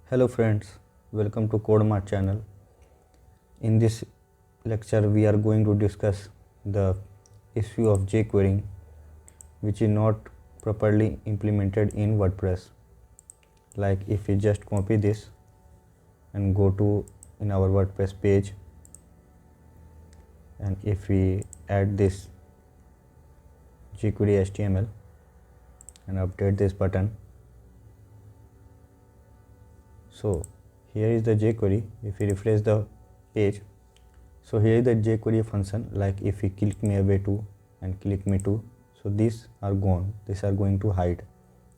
Hello friends, welcome to CodeMart channel. In this lecture we are going to discuss the issue of jQuery which is not properly implemented in WordPress. Like if we just copy this and go to in our WordPress page, and if we add this jQuery HTML and update this button, so here is the jQuery. If we refresh the page, so here is the jQuery function. Like if we click me away to and click me to, so these are gone, these are going to hide.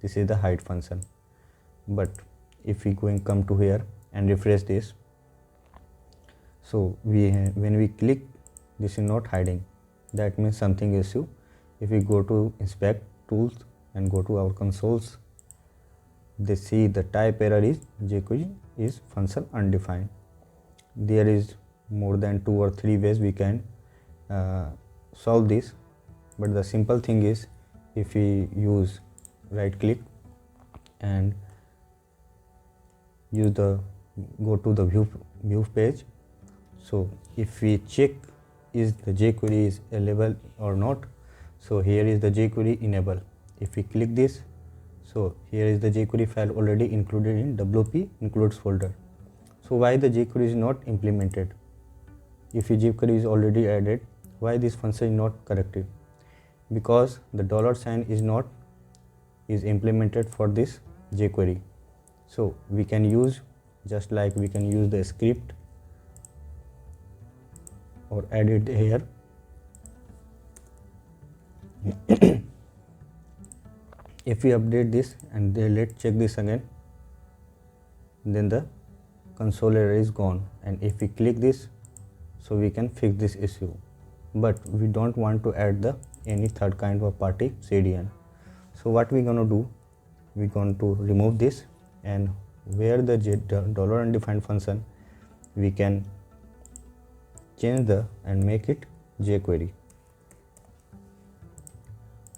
This is the hide function. But if we come to here and refresh this, so when we click, this is not hiding. That means something issue. If we go to inspect tools and go to our consoles, they see the type error is jQuery is function undefined. There is more than 2 or 3 ways we can solve this, but the simple thing is if we use right click and go to the view page. So if we check is the jQuery is available or not, so here is the jQuery enable. If we click this, so here is the jQuery file already included in WP includes folder. So why the jQuery is not implemented? If jQuery is already added, why this function is not corrected? Because the $sign is implemented for this jQuery. So we can use, just like we can use the script or add it here. If we update this and let's check this again, then the console error is gone. And if we click this, so we can fix this issue. But we don't want to add any third kind of party CDN. So what we're gonna do, we're going to remove this, and where the $undefined function, we can change and make it jQuery.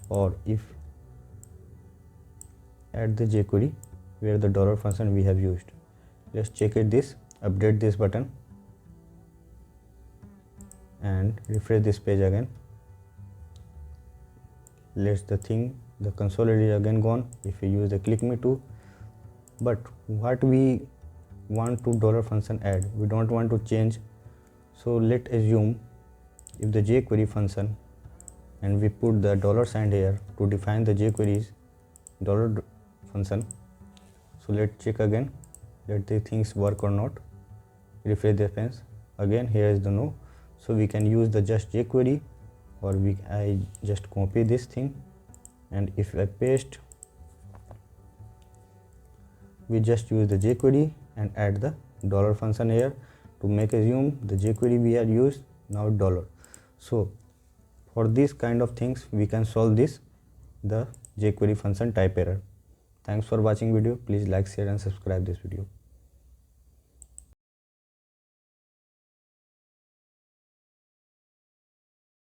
Or if add the jQuery where the function we have used. Let's check it this, update this button and refresh this page again. The console is again gone. If we use the click me to, but what we want to function add, we don't want to change. So let's assume if the jQuery function and we put the $sign here to define the jQuery's function. So let's check again, let the things work or not. Refresh the page again, here is the no. So we can use the just jQuery, or I just copy this thing, and if I paste, we just use the jQuery and add the function here to make assume the jQuery we are used now $. So for this kind of things we can solve the jQuery function type error. Thanks for watching video. Please like, share and subscribe this video.